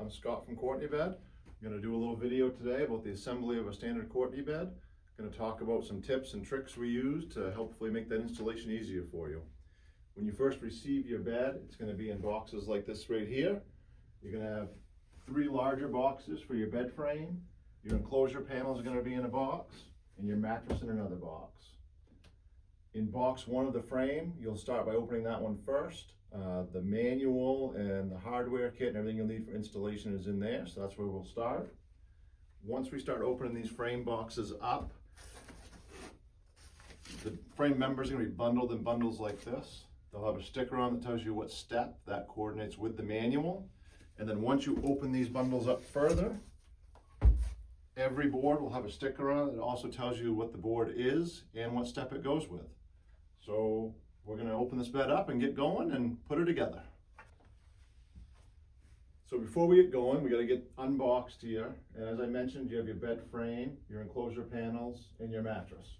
I'm Scott from Courtney Bed. I'm going to do a little video today about the assembly of a standard Courtney bed. I'm going to talk about some tips and tricks we use to hopefully make that installation easier for you. When you first receive your bed, it's going to be in boxes like this right here. You're going to have 3 larger boxes for your bed frame. Your enclosure panel is going to be in a box, and your mattress in another box. In box 1 of the frame, you'll start by opening that one first. The manual and the hardware kit and everything you'll need for installation is in there, so that's where we'll start. Once we start opening these frame boxes up, the frame members are going to be bundled in bundles like this. They'll have a sticker on that tells you what step that coordinates with the manual. And then once you open these bundles up further, every board will have a sticker on it that also tells you what the board is and what step it goes with. So we're going to open this bed up and get going and put it together. So before we get going, we got to get unboxed here. And as I mentioned, you have your bed frame, your enclosure panels, and your mattress.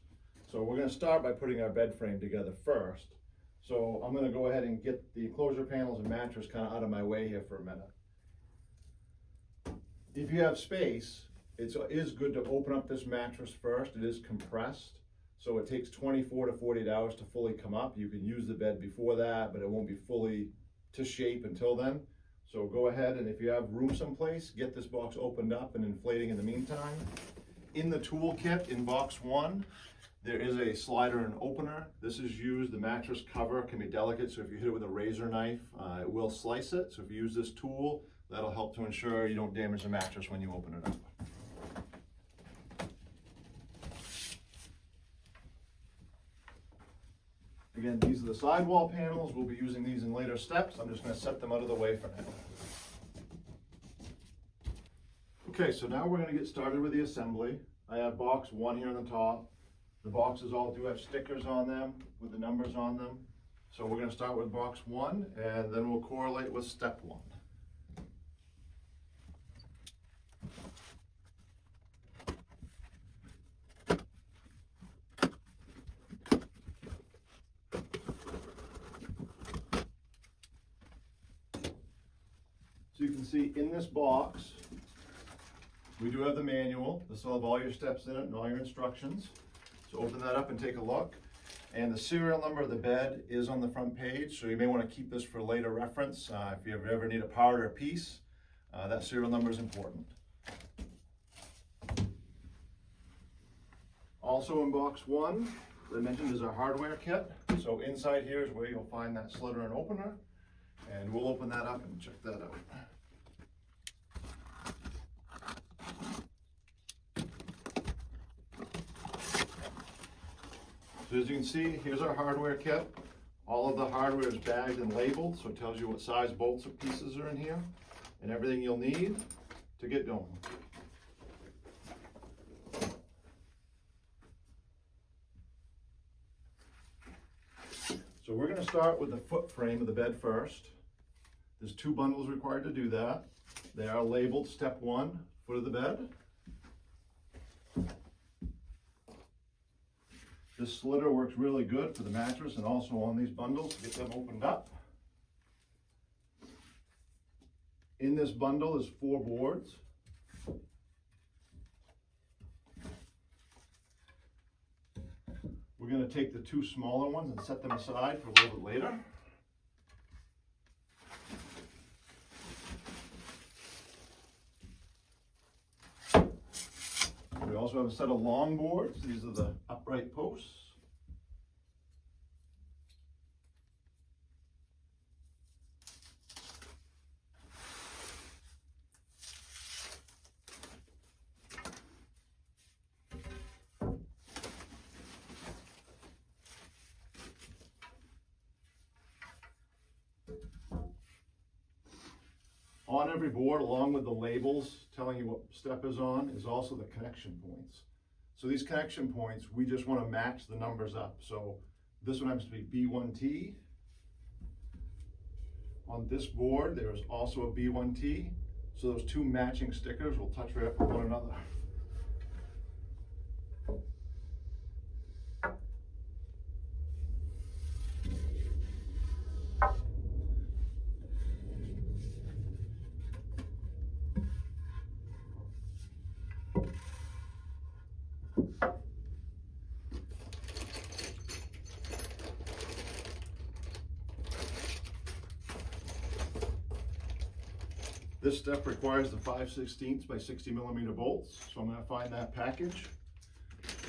So we're going to start by putting our bed frame together first. So I'm going to go ahead and get the enclosure panels and mattress kind of out of my way here for a minute. If you have space, it is good to open up this mattress first. It is compressed, so it takes 24 to 48 hours to fully come up. You can use the bed before that, but it won't be fully to shape until then. So go ahead, and if you have room someplace, get this box opened up and inflating in the meantime. In the tool kit in box 1, there is a slider and opener. This is used, the mattress cover can be delicate, so if you hit it with a razor knife, it will slice it. So if you use this tool, that'll help to ensure you don't damage the mattress when you open it up. Again, these are the sidewall panels. We'll be using these in later steps. I'm just going to set them out of the way for now. Okay, so now we're going to get started with the assembly. I have box 1 here on the top. The boxes all do have stickers on them with the numbers on them. So we're going to start with box 1, and then we'll correlate with step 1. So you can see in this box, we do have the manual. This will have all your steps in it and all your instructions. So open that up and take a look. And the serial number of the bed is on the front page, so you may want to keep this for later reference. If you ever need a part or a piece, that serial number is important. Also in box 1, as I mentioned, is our hardware kit. So inside here is where you'll find that slitter and opener. And we'll open that up and check that out. So as you can see, here's our hardware kit. All of the hardware is bagged and labeled, so it tells you what size bolts or pieces are in here and everything you'll need to get going. So we're going to start with the foot frame of the bed first. There's 2 bundles required to do that. They are labeled step 1, foot of the bed. This slitter works really good for the mattress and also on these bundles to get them opened up. In this bundle is 4 boards. We're going to take the 2 smaller ones and set them aside for a little bit later. We also have a set of long boards. These are the upright posts. On every board, along with the labels telling you what step is on, is also the connection points. So these connection points, we just want to match the numbers up. So this one happens to be B1T. On this board, there is also a B1T. So those 2 matching stickers will touch right up with one another. This step requires the 5/16 by 60 millimeter bolts, so I'm going to find that package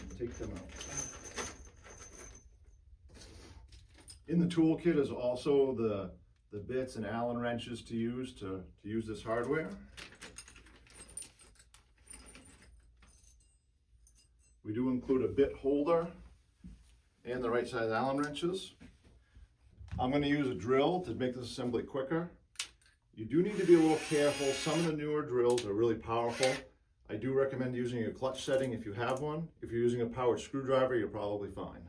and take them out. In the toolkit is also the bits and Allen wrenches to use this hardware. We do include a bit holder and the right size Allen wrenches. I'm going to use a drill to make this assembly quicker. You do need to be a little careful. Some of the newer drills are really powerful. I do recommend using a clutch setting if you have one. If you're using a powered screwdriver, you're probably fine.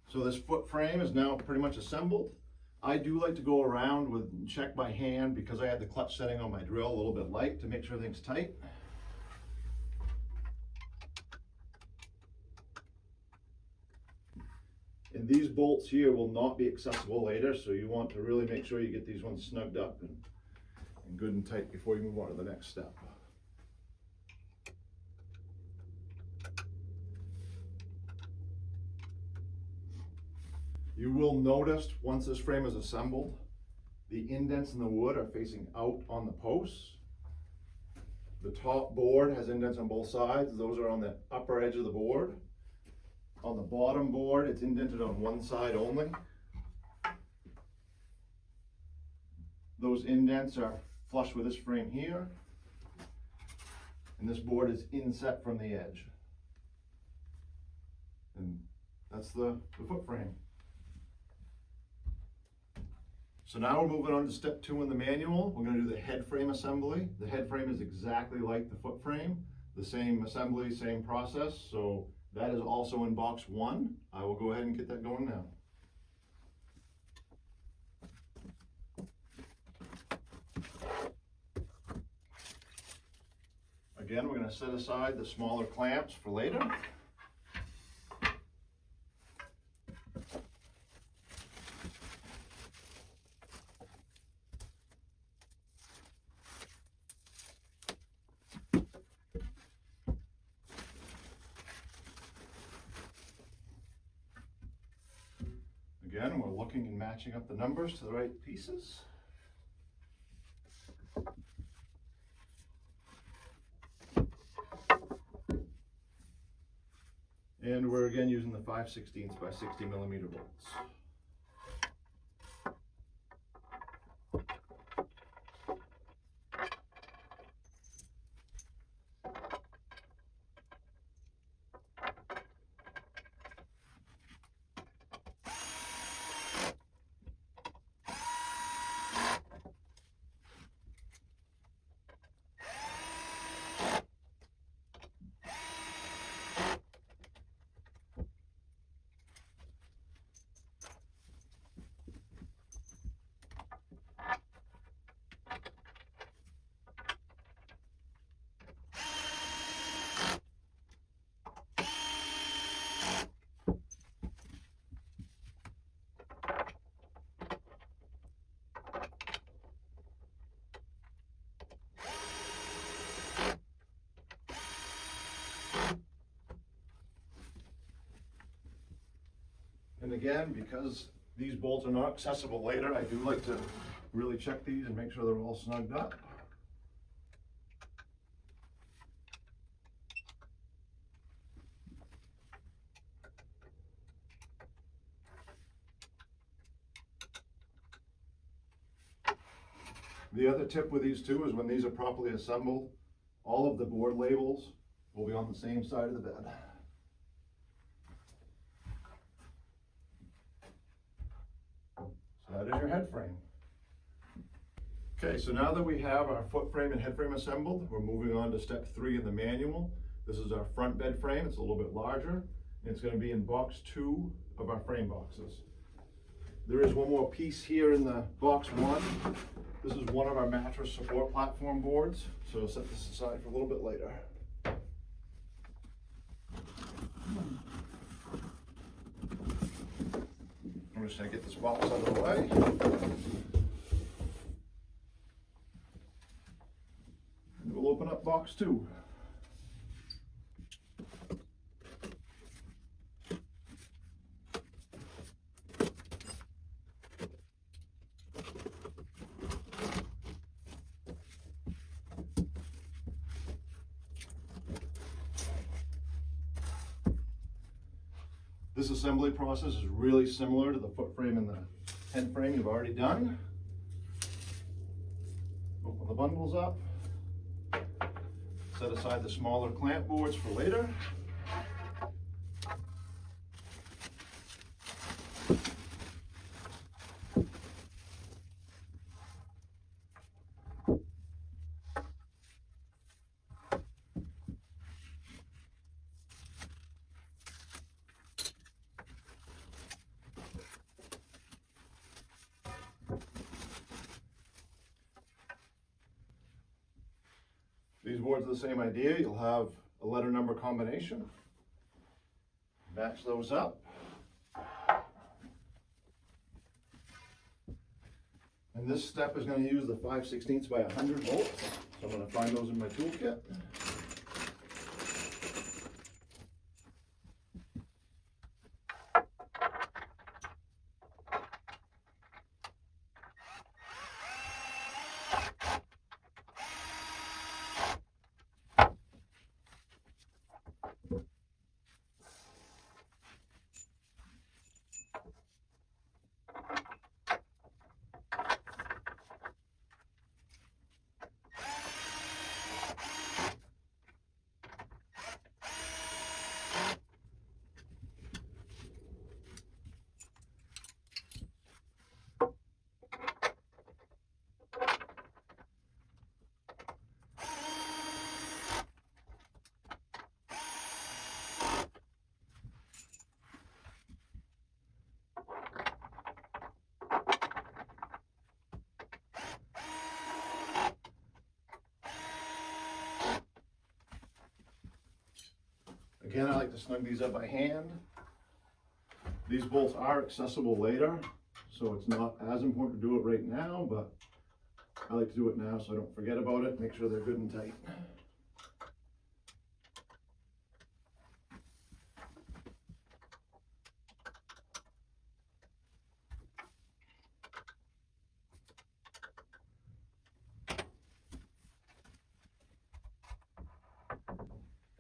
So this foot frame is now pretty much assembled. I do like to go around with check by hand because I had the clutch setting on my drill a little bit light to make sure everything's tight. And these bolts here will not be accessible later, so you want to really make sure you get these ones snugged up and good and tight before you move on to the next step. You will notice once this frame is assembled, the indents in the wood are facing out on the posts. The top board has indents on both sides. Those are on the upper edge of the board. On the bottom board, it's indented on one side only. Those indents are flush with this frame here. And this board is inset from the edge. And that's the foot frame. So now we're moving on to step 2 in the manual. We're going to do the head frame assembly. The head frame is exactly like the foot frame, the same assembly, same process. So that is also in box 1. I will go ahead and get that going now. Again, we're going to set aside the smaller clamps for later. Again, we're looking and matching up the numbers to the right pieces. And we're again using the 5/16 by 60 millimeter bolts. And again, because these bolts are not accessible later, I do like to really check these and make sure they're all snugged up. The other tip with these two is when these are properly assembled, All of the board labels will be on the same side of the bed. So that is your head frame. Okay, so now that we have our foot frame and head frame assembled, we're moving on to step 3 in the manual. This is our front bed frame. It's a little bit larger, and it's going to be in box 2 of our frame boxes. There is one more piece here in the box 1. This is one of our mattress support platform boards, so I'll set this aside for a little bit later. I'm just going to get this box out of the way. And we'll open up box 2. This assembly process is really similar to the foot frame and the head frame you've already done. Open the bundles up. Set aside the smaller clamp boards for later. These boards are the same idea. You'll have a letter number combination. Match those up. And this step is going to use the 5/16 by 100 volts. So I'm going to find those in my toolkit. Again, I like to snug these up by hand. These bolts are accessible later, so it's not as important to do it right now, but I like to do it now so I don't forget about it. Make sure they're good and tight.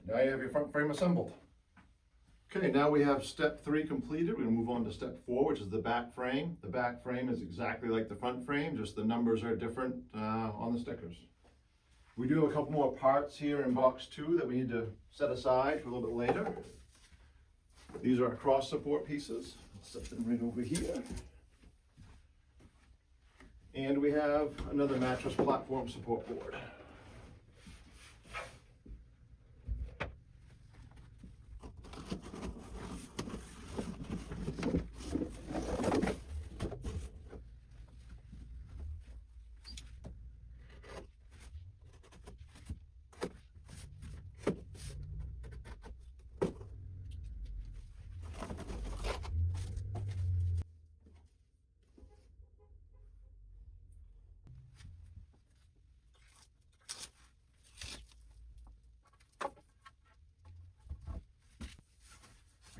Now you have your front frame assembled. Okay, now we have step 3 completed. We're going to move on to step 4, which is the back frame. The back frame is exactly like the front frame, just the numbers are different on the stickers. We do have a couple more parts here in box 2 that we need to set aside for a little bit later. These are our cross support pieces. I'll set them right over here. And we have another mattress platform support board.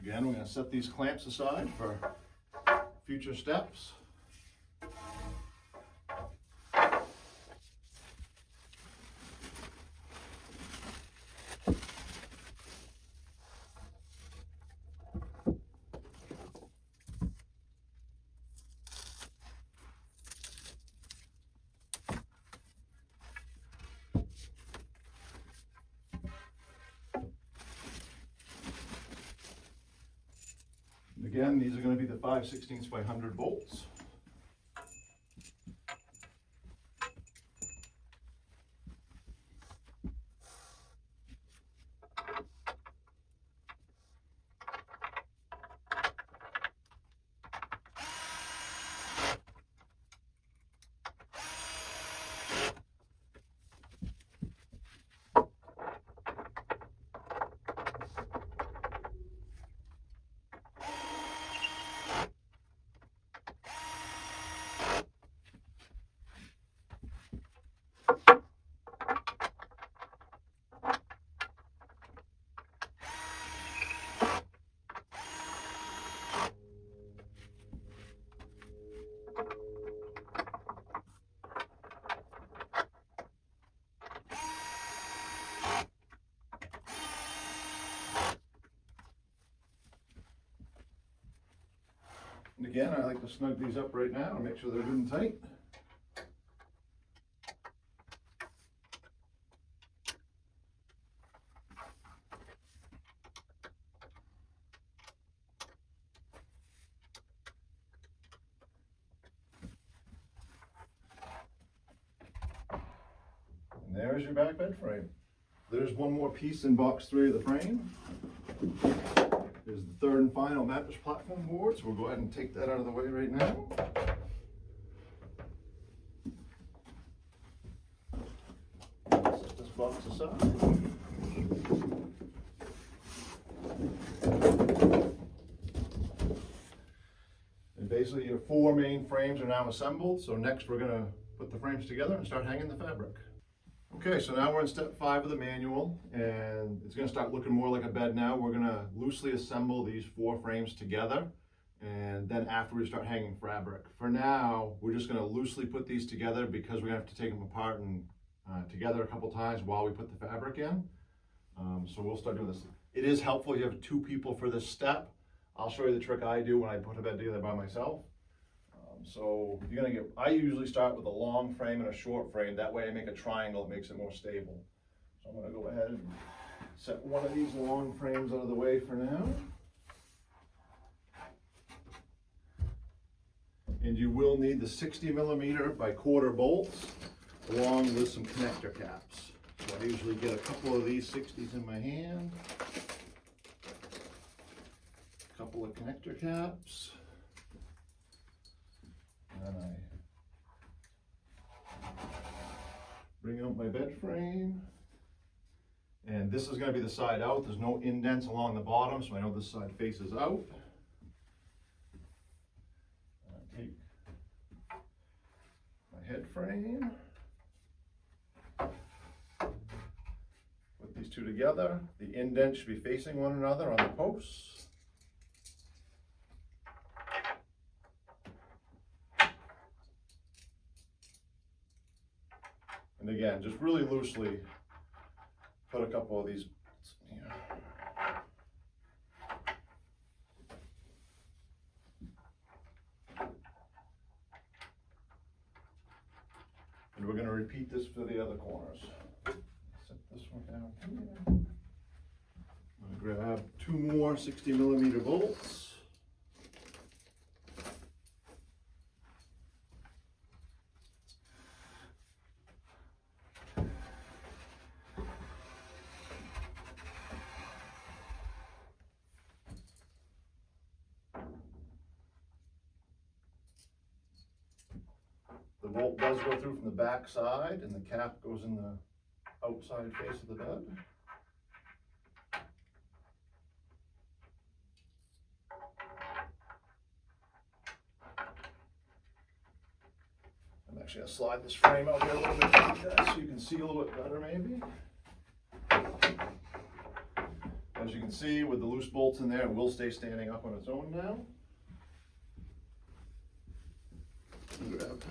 Again, we're going to set these clamps aside for future steps. Again, these are going to be the 5/16 by 100 bolts. And again, I like to snug these up right now and make sure they're good and tight. And there's your back bed frame. There's one more piece in box 3 of the frame. There's the third and final mattress platform board, so we'll go ahead and take that out of the way right now. Set this box aside. And basically your 4 main frames are now assembled, so next we're going to put the frames together and start hanging the fabric. Okay, so now we're in step 5 of the manual, and it's going to start looking more like a bed now. We're going to loosely assemble these 4 frames together, and then afterwards start hanging fabric. For now, we're just going to loosely put these together because we're going to have to take them apart and together a couple times while we put the fabric in. So we'll start doing this. It is helpful you have 2 people for this step. I'll show you the trick I do when I put a bed together by myself. So you're gonna I usually start with a long frame and a short frame. That way I make a triangle, it makes it more stable. So I'm gonna go ahead and set one of these long frames out of the way for now. And you will need the 60mm by 1/4 bolts along with some connector caps. So I usually get a couple of these 60s in my hand. A couple of connector caps. And I bring out my bed frame, and this is going to be the side out. There's no indents along the bottom, so I know this side faces out. And I take my head frame, put these 2 together. The indents should be facing one another on the posts. And again, just really loosely put a couple of these here. And we're going to repeat this for the other corners. Set this one down here. I'm going to grab 2 more 60mm bolts. The bolt does go through from the back side, and the cap goes in the outside face of the bed. I'm actually going to slide this frame out here a little bit so you can see a little bit better maybe. As you can see, with the loose bolts in there, it will stay standing up on its own now. Grab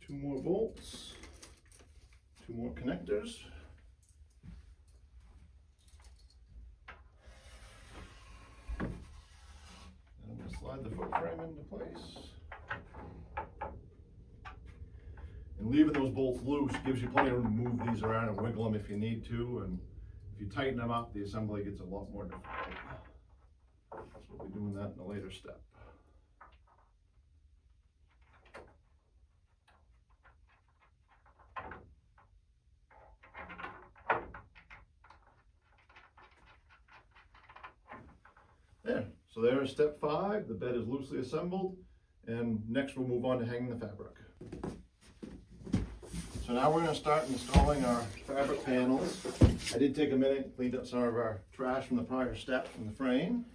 2 more bolts, 2 more connectors. And I'm going to slide the foot frame into place. And leaving those bolts loose gives you plenty of room to move these around and wiggle them if you need to. And if you tighten them up, the assembly gets a lot more difficult. So we'll be doing that in a later step. There, so there is step 5. The bed is loosely assembled, and next we'll move on to hanging the fabric. So now we're going to start installing our fabric panels. I did take a minute and cleaned up some of our trash from the prior steps from the frame.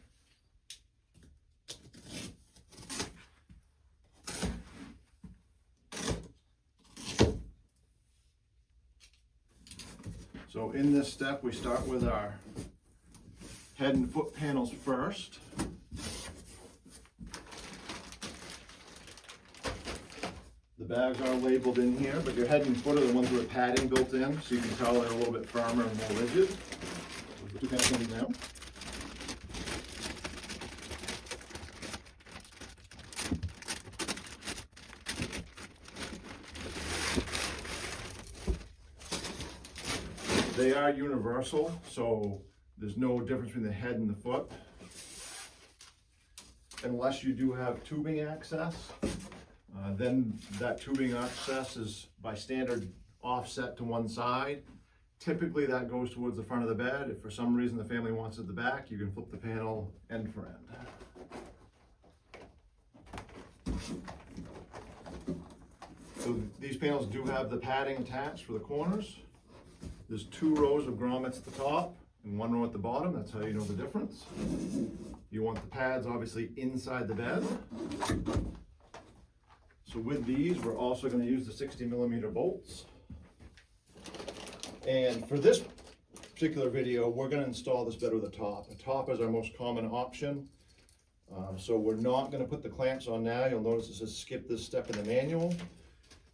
So in this step, we start with our head and foot panels first. The bags are labeled in here, but your head and foot are the ones with padding built in, so you can tell they're a little bit firmer and more rigid. So two panels in now. They are universal, so there's no difference between the head and the foot. Unless you do have tubing access, then that tubing access is by standard offset to one side. Typically that goes towards the front of the bed. If for some reason the family wants it at the back, you can flip the panel end for end. So these panels do have the padding attached for the corners. There's 2 rows of grommets at the top and 1 row at the bottom. That's how you know the difference. You want the pads obviously inside the bed. So with these, we're also going to use the 60mm bolts. And for this particular video, we're going to install this bed with a top. A top is our most common option. So we're not going to put the clamps on now. You'll notice it says skip this step in the manual.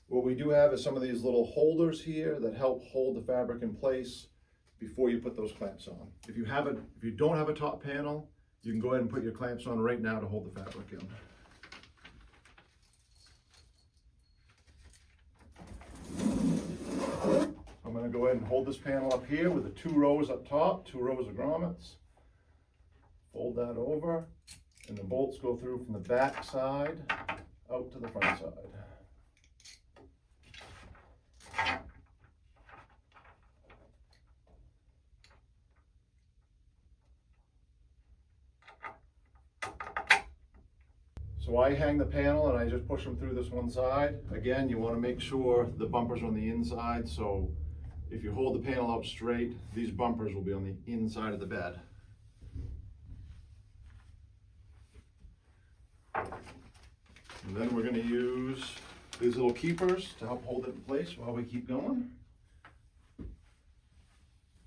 What we do have is some of these little holders here that help hold the fabric in place before you put those clamps on. If you don't have a top panel, you can go ahead and put your clamps on right now to hold the fabric in. I'm going to go ahead and hold this panel up here with the 2 rows up top, 2 rows of grommets. Fold that over, and the bolts go through from the back side out to the front side. So I hang the panel and I just push them through this one side. Again, you want to make sure the bumpers are on the inside, so if you hold the panel up straight, these bumpers will be on the inside of the bed. And then we're going to use these little keepers to help hold it in place while we keep going.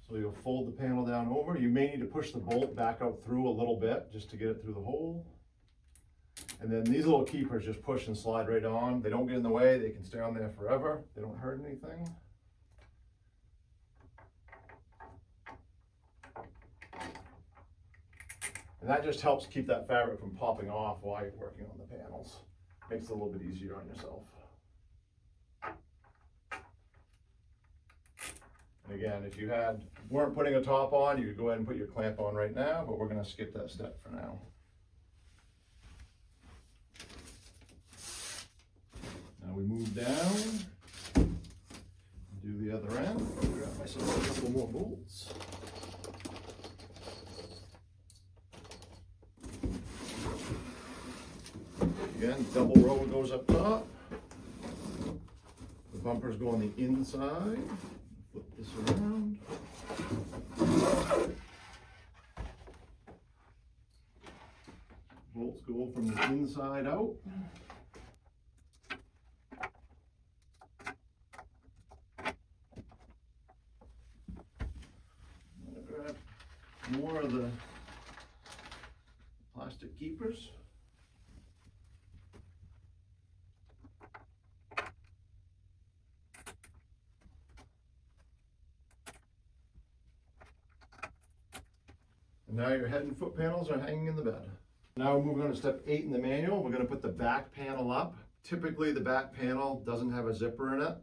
So you'll fold the panel down over. You may need to push the bolt back out through a little bit just to get it through the hole. And then these little keepers just push and slide right on. They don't get in the way. They can stay on there forever. They don't hurt anything. And that just helps keep that fabric from popping off while you're working on the panels. Makes it a little bit easier on yourself. And again, if you weren't putting a top on, you could go ahead and put your clamp on right now, but we're going to skip that step for now. Now we move down, do the other end. I'll grab myself a couple more bolts. Again, double row goes up top. The bumpers go on the inside. Flip this around. Bolts go from the inside out. I'm going to grab more of the plastic keepers. Now your head and foot panels are hanging in the bed. Now we're moving on to step 8 in the manual. We're going to put the back panel up. Typically the back panel doesn't have a zipper in it.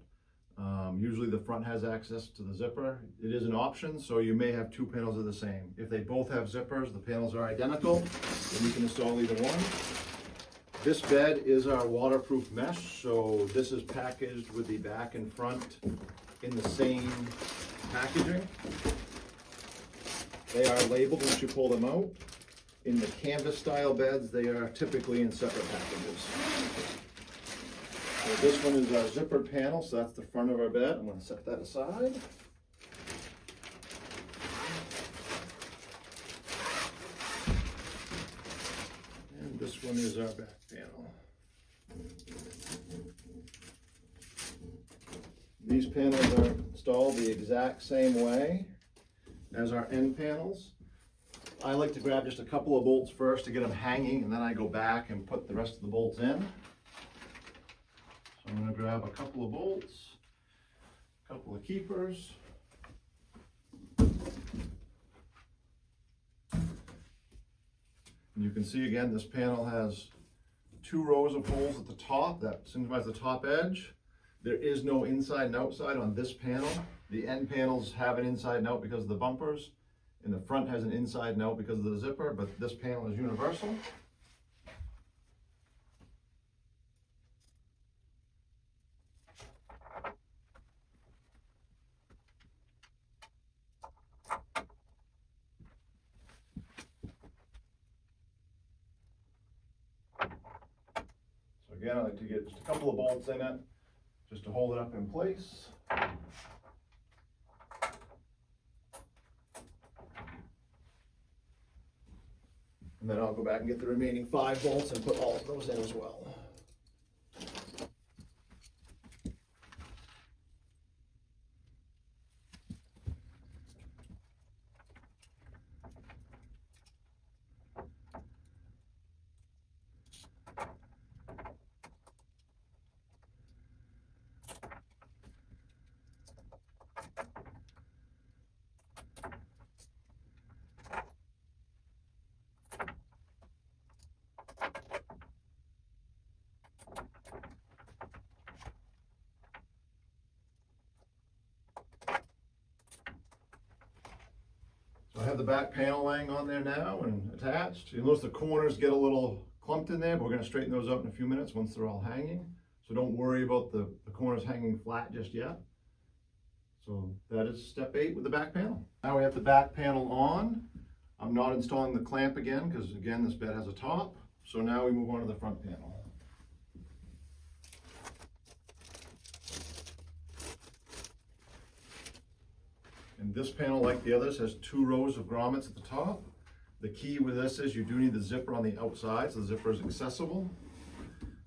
Usually the front has access to the zipper. It is an option, so you may have two panels of the same. If they both have zippers, the panels are identical, then you can install either one. This bed is our waterproof mesh, so this is packaged with the back and front in the same packaging. They are labeled once you pull them out. In the canvas style beds, they are typically in separate packages. So this one is our zippered panel, so that's the front of our bed. I'm going to set that aside. And this one is our back panel. These panels are installed the exact same way as our end panels. I like to grab just a couple of bolts first to get them hanging, and then I go back and put the rest of the bolts in. So I'm going to grab a couple of bolts, a couple of keepers. And you can see again, this panel has 2 rows of holes at the top that signifies the top edge. There is no inside and outside on this panel. The end panels have an inside and out because of the bumpers, and the front has an inside and out because of the zipper, but this panel is universal. So again, I like to get just a couple of bolts in it, just to hold it up in place. And then I'll go back and get the remaining 5 bolts and put all of those in as well. I have the back panel laying on there now and attached. You'll notice the corners get a little clumped in there, but we're going to straighten those out in a few minutes once they're all hanging. So don't worry about the corners hanging flat just yet. So that is step 8 with the back panel. Now we have the back panel on. I'm not installing the clamp again because again this bed has a top. So now we move on to the front panel. And this panel, like the others, has 2 rows of grommets at the top. The key with this is you do need the zipper on the outside, so the zipper is accessible.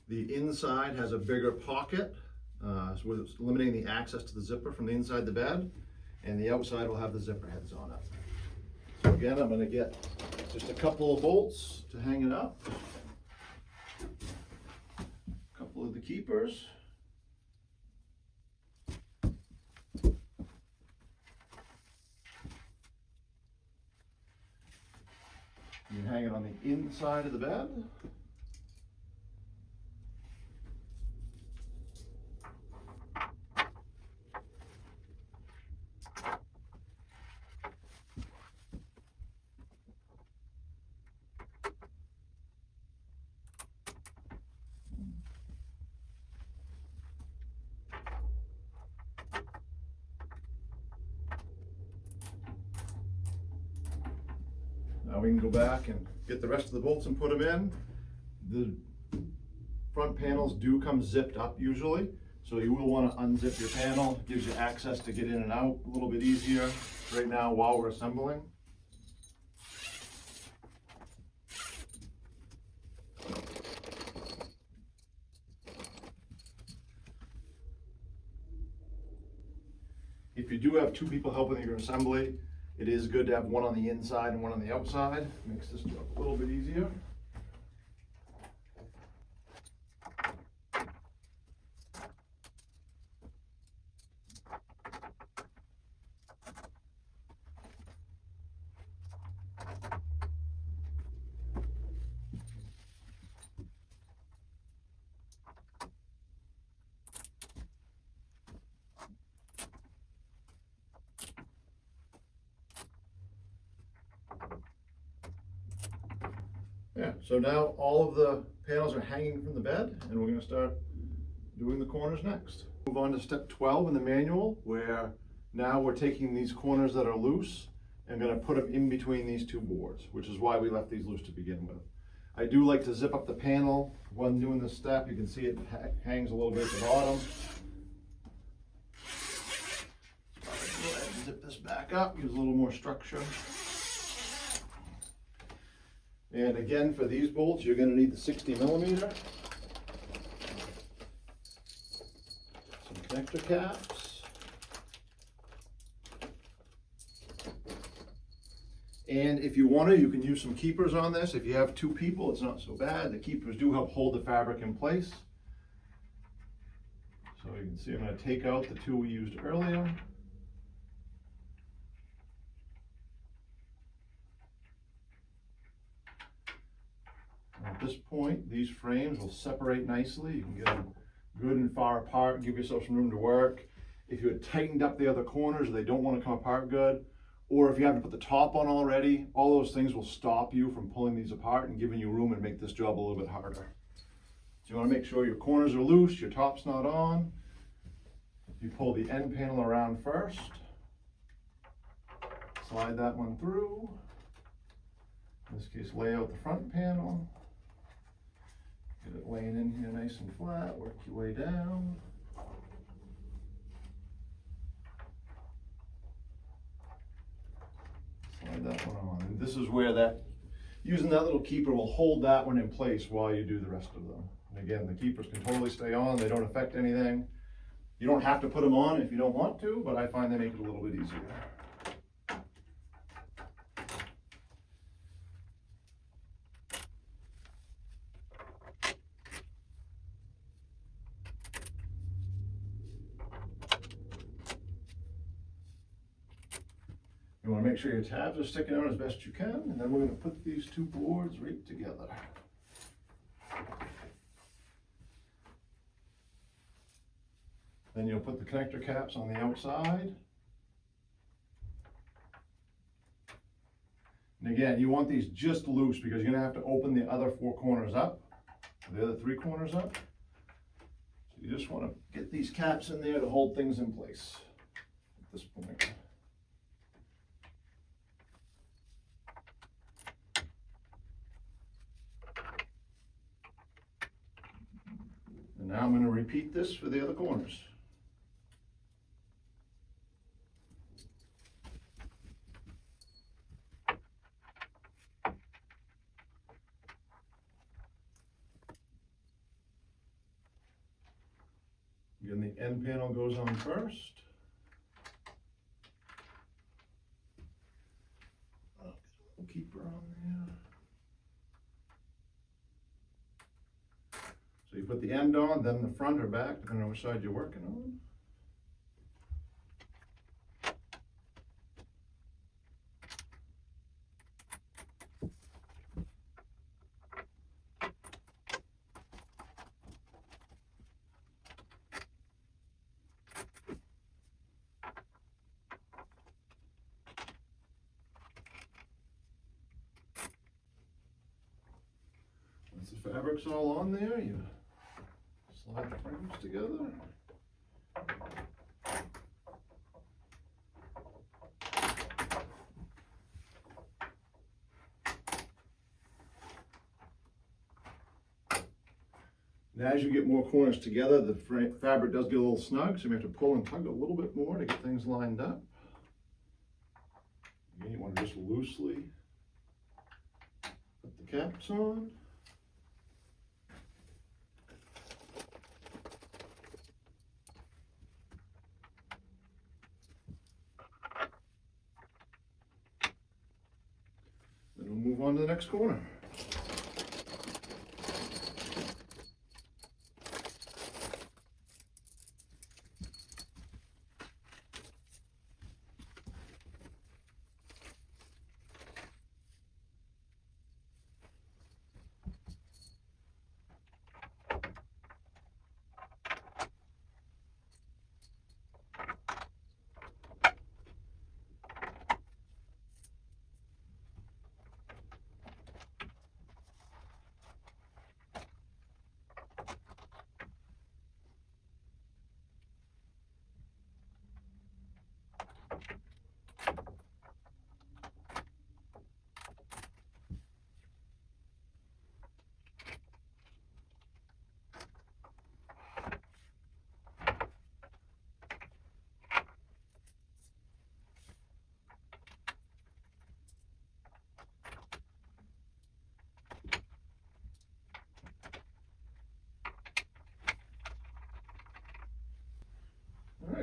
The inside has a bigger pocket, so it's limiting the access to the zipper from the inside the bed, and the outside will have the zipper heads on it. So again, I'm going to get just a couple of bolts to hang it up, a couple of the keepers. You hang it on the inside of the bed. Now we can go back and get the rest of the bolts and put them in. The front panels do come zipped up usually, so you will want to unzip your panel. It gives you access to get in and out a little bit easier right now while we're assembling. If you do have 2 people helping your assembly, it is good to have one on the inside and one on the outside. Makes this job a little bit easier. Yeah, so now all of the panels are hanging from the bed, and we're going to start doing the corners next. Move on to step 12 in the manual, where now we're taking these corners that are loose and going to put them in between these two boards, which is why we left these loose to begin with. I do like to zip up the panel when doing this step. You can see it hangs a little bit at the bottom. Go ahead and zip this back up, gives a little more structure. And again, for these bolts, you're going to need the 60mm. Some connector caps. And if you want to, you can use some keepers on this. If you have two people, it's not so bad. The keepers do help hold the fabric in place. So you can see I'm going to take out the two we used earlier. At this point, these frames will separate nicely. You can get them good and far apart, give yourself some room to work. If you had tightened up the other corners, they don't want to come apart good, or if you haven't put the top on already, all those things will stop you from pulling these apart and giving you room and make this job a little bit harder. So you want to make sure your corners are loose, your top's not on. You pull the end panel around first. Slide that one through. In this case, lay out the front panel. Get it laying in here nice and flat, work your way down. Slide that one on. And this is where using that little keeper will hold that one in place while you do the rest of them. And again, the keepers can totally stay on, they don't affect anything. You don't have to put them on if you don't want to, but I find they make it a little bit easier. You want to make sure your tabs are sticking out as best you can, and then we're going to put these two boards right together. Then you'll put the connector caps on the outside. And again, you want these just loose because you're going to have to open the other four corners up, the other three corners up. So you just want to get these caps in there to hold things in place at this point. And now I'm going to repeat this for the other corners. Again, the end panel goes on first. I'll get a little keeper on there. So you put the end on, then the front or back, depending on which side you're working on. Once the fabric's all on there, you slide the frames together. And as you get more corners together, the fabric does get a little snug, so you have to pull and tug a little bit more to get things lined up. Again, you want to just loosely put the caps on. Then we'll move on to the next corner.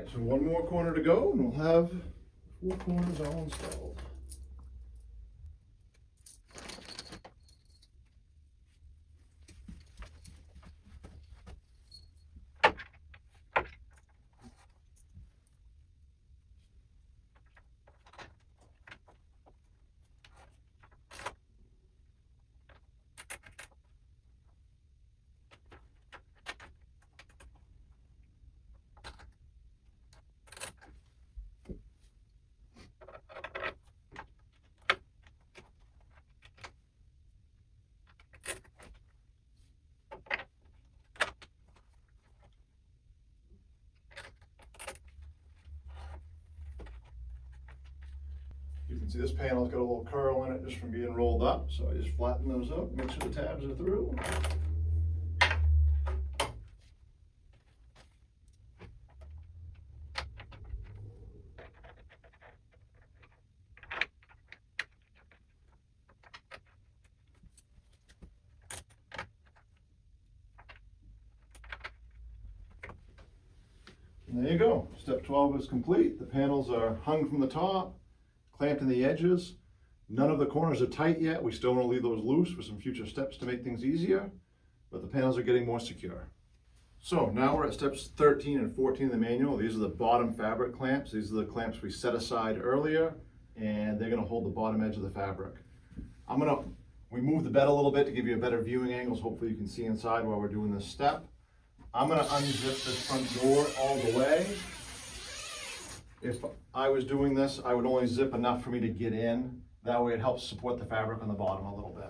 right, so one more corner to go and we'll have 4 corners all installed. You can see this panel's got a little curl in it just from being rolled up, so I just flatten those up, make sure the tabs are through. And there you go. Step 12 is complete. The panels are hung from the top, clamped in the edges. None of the corners are tight yet. We still want to leave those loose for some future steps to make things easier, but the panels are getting more secure. So now we're at steps 13 and 14 of the manual. These are the bottom fabric clamps. These are the clamps we set aside earlier, and they're going to hold the bottom edge of the fabric. We move the bed a little bit to give you a better viewing angles. Hopefully you can see inside while we're doing this step. I'm going to unzip this front door all the way. If I was doing this, I would only zip enough for me to get in. That way it helps support the fabric on the bottom a little bit.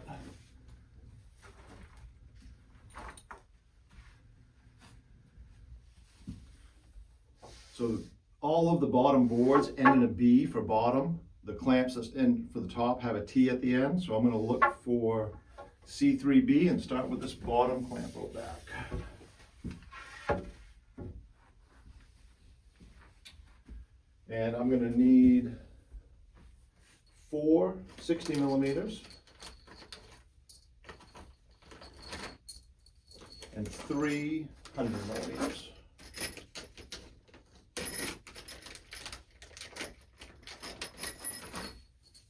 So all of the bottom boards end in a B for bottom. The clamps that's in for the top have a T at the end. So I'm going to look for C3B and start with this bottom clamp out back. And I'm going to need 4 60 millimeters and 3 100 millimeters.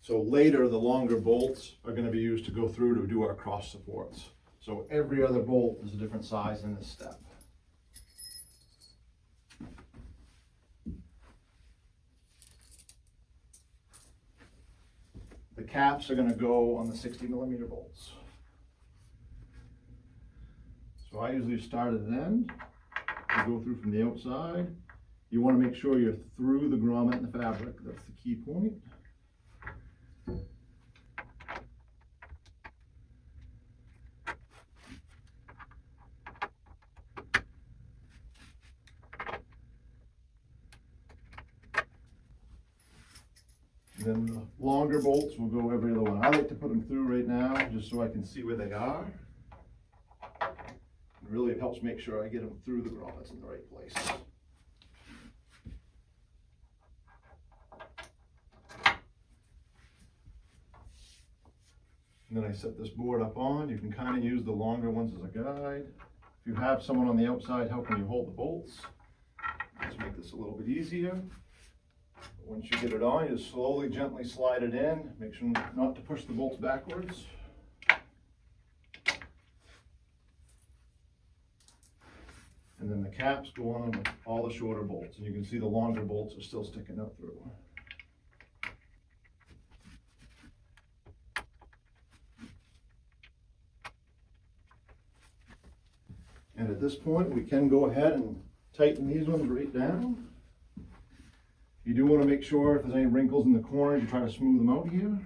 So later, the longer bolts are going to be used to go through to do our cross supports. So every other bolt is a different size in this step. The caps are going to go on the 60 millimeter bolts. So I usually start at an end and go through from the outside. You want to make sure you're through the grommet and the fabric. That's the key point. And then the longer bolts will go every other one. I like to put them through right now just so I can see where they are. And really it helps make sure I get them through the grommets in the right place. And then I set this board up on. You can kind of use the longer ones as a guide. If you have someone on the outside helping you hold the bolts, let's make this a little bit easier. Once you get it on, you just slowly, gently slide it in. Make sure not to push the bolts backwards. And then the caps go on with all the shorter bolts. And you can see the longer bolts are still sticking up through. And at this point, we can go ahead and tighten these ones right down. You do want to make sure if there's any wrinkles in the corners, you try to smooth them out here.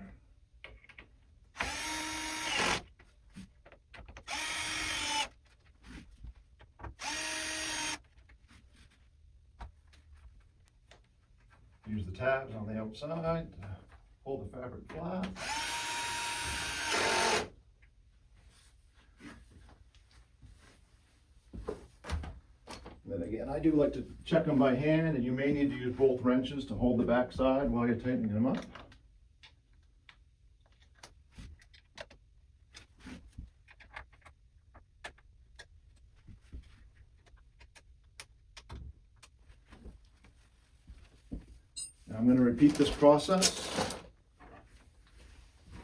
Use the tabs on the outside to hold the fabric flat. And then again, I do like to check them by hand, and you may need to use both wrenches to hold the back side while you're tightening them up. Now I'm going to repeat this process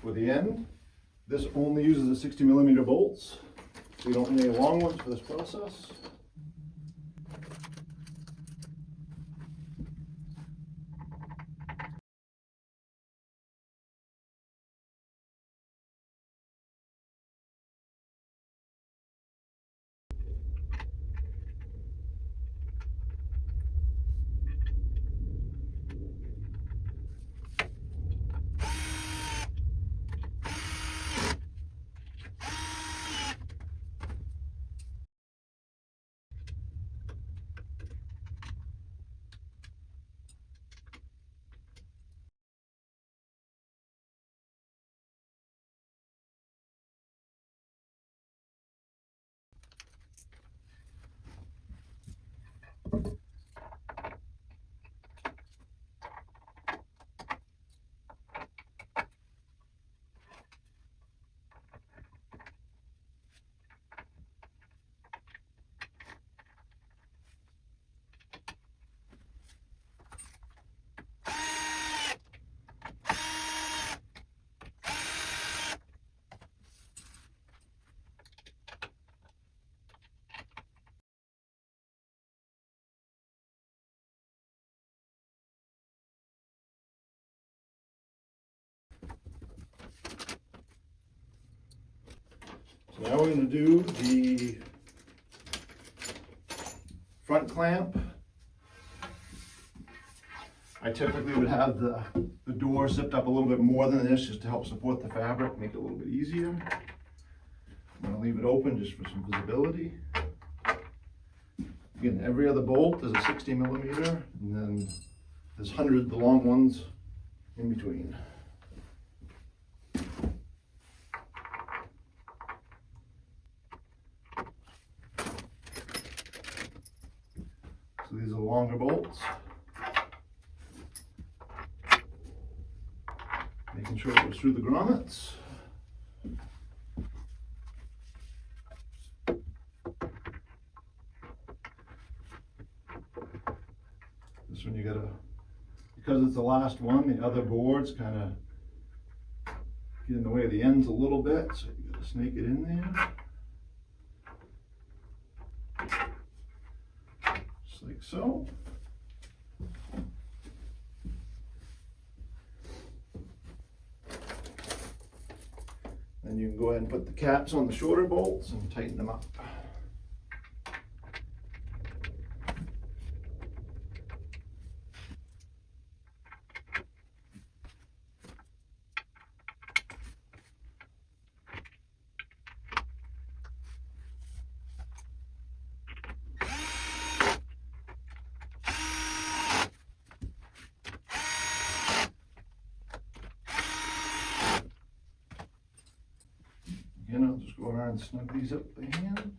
for the end. This only uses the 60mm bolts, so you don't need any long ones for this process. So now we're going to do the front clamp. I typically would have the door zipped up a little bit more than this just to help support the fabric, make it a little bit easier. I'm going to leave it open just for some visibility. Again, every other bolt is a 60mm, and then there's 100 the long ones in between. So these are longer bolts. Making sure it goes through the grommets. This one you gotta, because it's the last one, the other boards kind of get in the way of the ends a little bit, so you gotta snake it in there. Just like so. Then you can go ahead and put the caps on the shorter bolts and tighten them up. Again, I'll just go around and snug these up with the hand.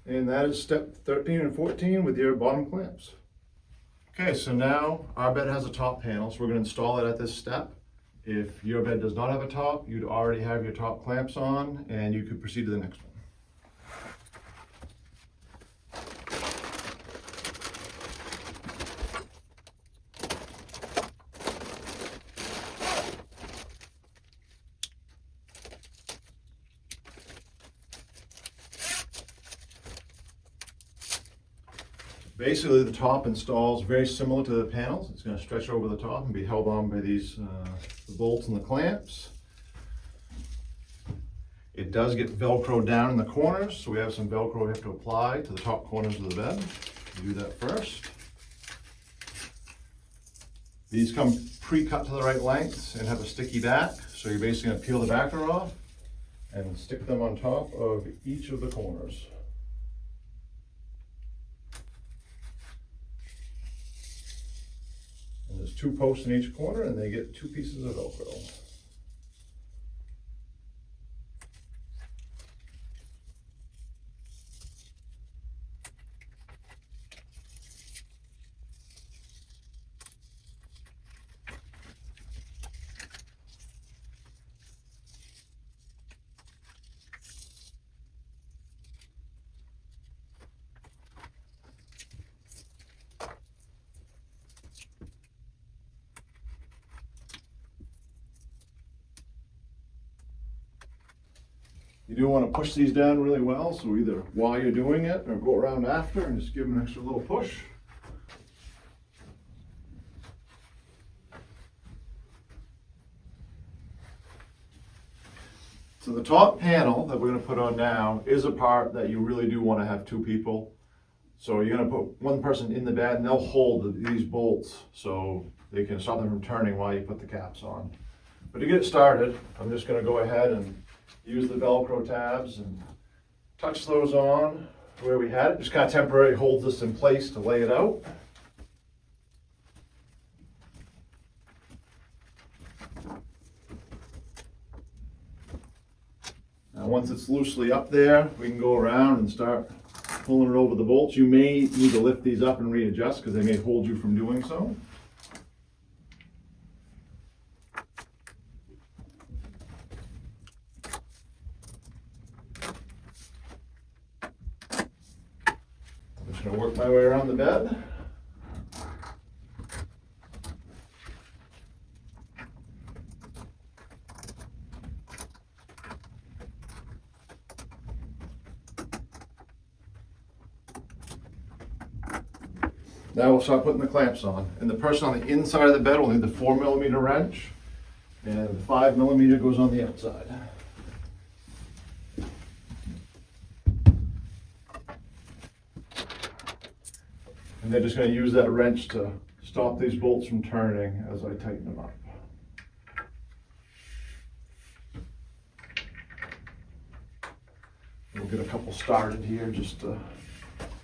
And that is step 13 and 14 with your bottom clamps. Okay, so now our bed has a top panel, so we're going to install it at this step. If your bed does not have a top, you'd already have your top clamps on, and you could proceed to the next one. Basically, the top installs very similar to the panels. It's going to stretch over the top and be held on by these the bolts and the clamps. It does get Velcro down in the corners, so we have some Velcro we have to apply to the top corners of the bed. We'll do that first. These come pre-cut to the right lengths and have a sticky back, so you're basically going to peel the backer off and stick them on top of each of the corners. There's 2 posts in each corner, and they get 2 pieces of Velcro. You do want to push these down really well, so either while you're doing it or go around after and just give them an extra little push. So the top panel that we're going to put on now is a part that you really do want to have two people. So you're going to put one person in the bed and they'll hold these bolts so they can stop them from turning while you put the caps on. But to get started, I'm just going to go ahead and use the Velcro tabs and touch those on where we had it. Just kind of temporarily hold this in place to lay it out. Now once it's loosely up there, we can go around and start pulling it over the bolts. You may need to lift these up and readjust because they may hold you from doing so. I'm just going to work my way around the bed. Now we'll start putting the clamps on. And the person on the inside of the bed will need the 4mm wrench, and the 5mm goes on the outside. And they're just going to use that wrench to stop these bolts from turning as I tighten them up. We'll get a couple started here just to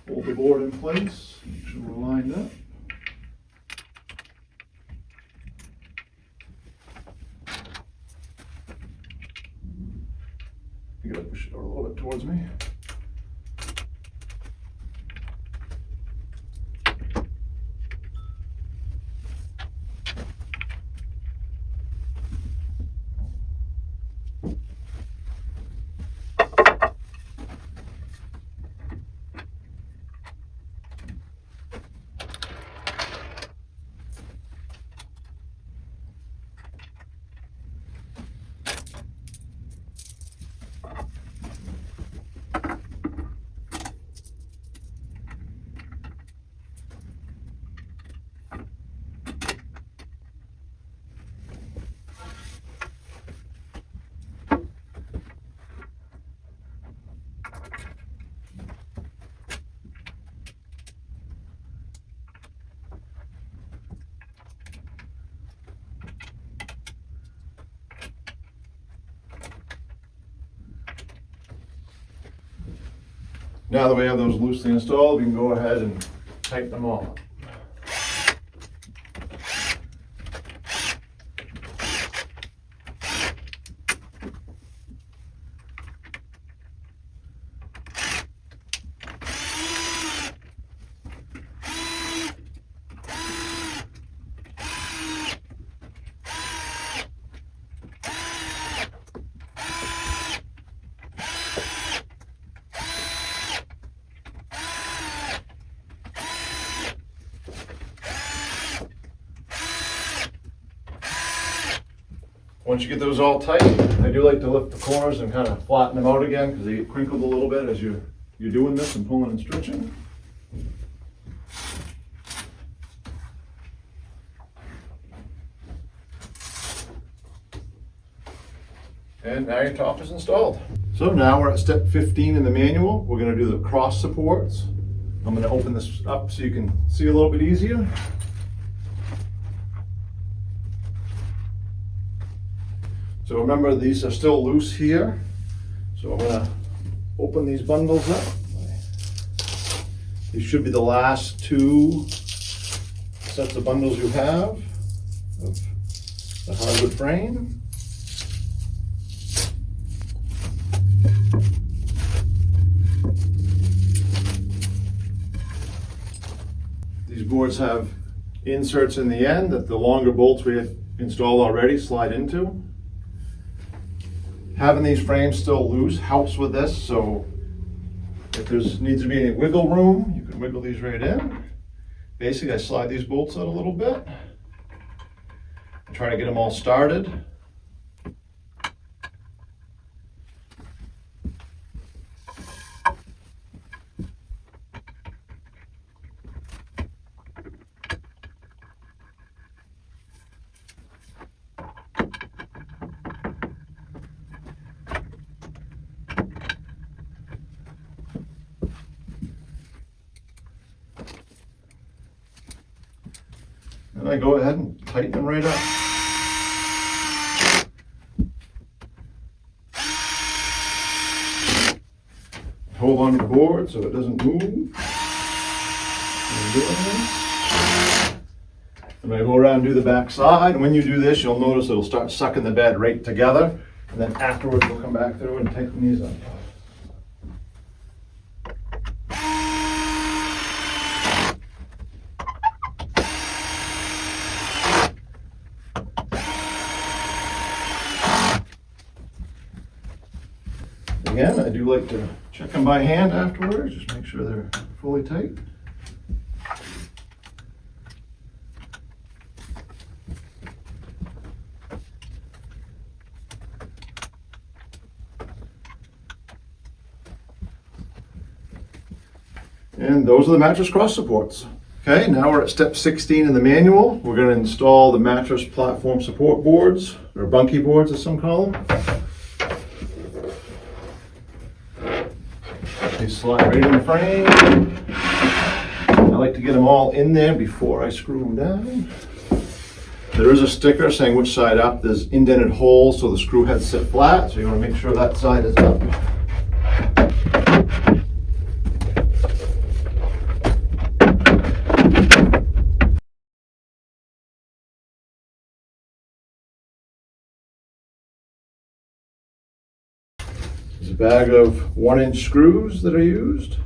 hold the board in place, make sure we're lined up. You gotta push it a little bit towards me. Now that we have those loosely installed, we can go ahead and tighten them all up. Once you get those all tight, I do like to lift the corners and kind of flatten them out again because they get crinkled a little bit as you're doing this and pulling and stretching. And now your top is installed. So now we're at step 15 in the manual. We're going to do the cross supports. I'm going to open this up so you can see a little bit easier. So remember, these are still loose here. So I'm going to open these bundles up. These should be the last two sets of bundles you have of the hardwood frame. These boards have inserts in the end that the longer bolts we had installed already slide into. Having these frames still loose helps with this, so if there needs to be any wiggle room, you can wiggle these right in. Basically, I slide these bolts out a little bit and try to get them all started. I go ahead and tighten them right up. Hold on to the board so it doesn't move. I'm going to go around and do the back side. And when you do this, you'll notice it'll start sucking the bed right together. And then afterwards, we'll come back through and tighten these up. Again, I do like to check them by hand afterwards, just make sure they're fully tight. And those are the mattress cross supports. Okay, now we're at step 16 in the manual. We're going to install the mattress platform support boards, or bunkie boards as some call them. They slide right in the frame. I like to get them all in there before I screw them down. There is a sticker saying which side up. There's indented holes so the screw heads sit flat, so you want to make sure that side is up. There's a bag of 1-inch screws that are used.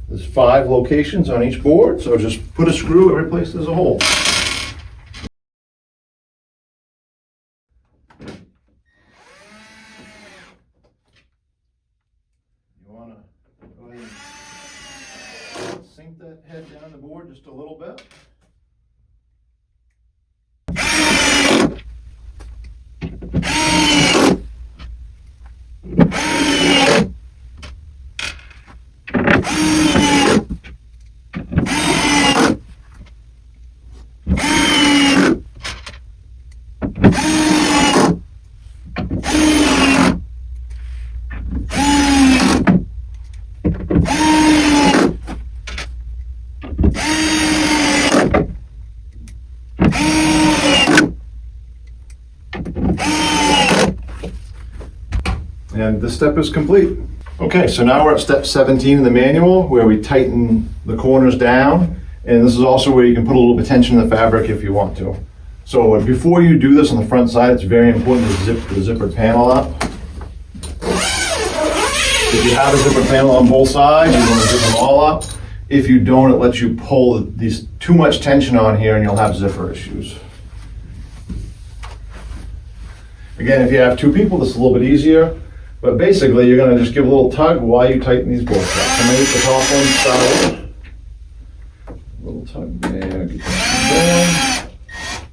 There's 5 locations on each board, so just put a screw every place there's a hole. You want to go ahead and sink that head down the board just a little bit. And this step is complete. Okay, so now we're at step 17 in the manual where we tighten the corners down. And this is also where you can put a little bit of tension in the fabric if you want to. So before you do this on the front side, it's very important to zip the zippered panel up. If you have a zippered panel on both sides, you want to zip them all up. If you don't, it lets you pull these too much tension on here and you'll have zipper issues. Again, if you have 2 people, this is a little bit easier. But basically, you're going to just give a little tug while you tighten these bolts up. So make the top one solid. A little tug there, get that down.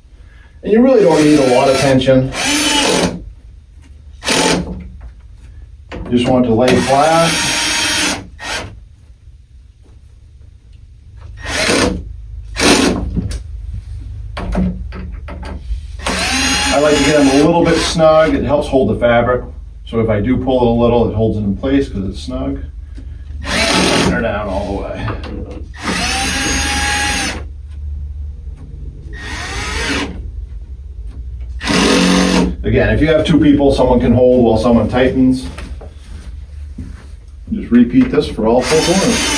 And you really don't need a lot of tension. You just want it to lay flat. I like to get them a little bit snug. It helps hold the fabric. So if I do pull it a little, it holds it in place because it's snug. Turn her down all the way. Again, if you have 2 people, someone can hold while someone tightens. Just repeat this for all 4 corners.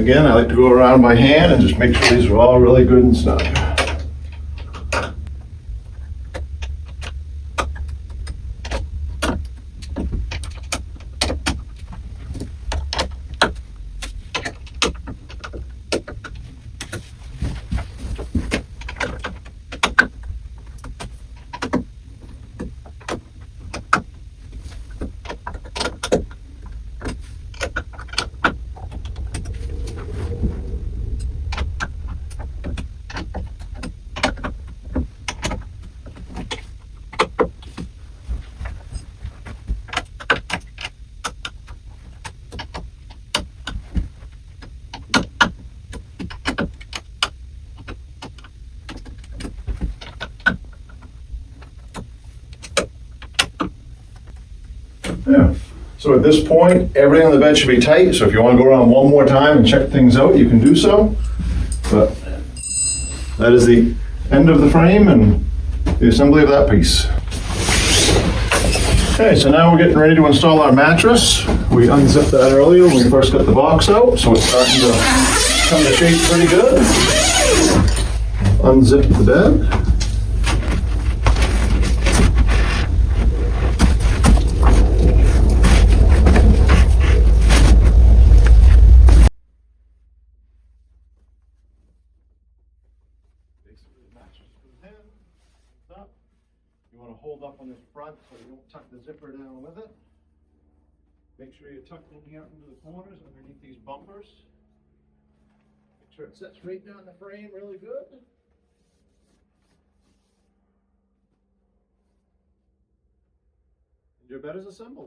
again, I like to go around by hand and just make sure these are all really good and snug. Yeah. So at this point, everything on the bed should be tight. So if you want to go around one more time and check things out, you can do so. But that is the end of the frame and the assembly of that piece. Okay, so now we're getting ready to install our mattress. We unzipped that earlier when we first got the box out, so it's starting to come to shape pretty good. Unzip the bed. You want to hold up on this front so you don't tuck the zipper down with it. Make sure you tuck in here into the corners underneath these bumpers. Make sure it sits right down the frame really good. Your bed is assembled.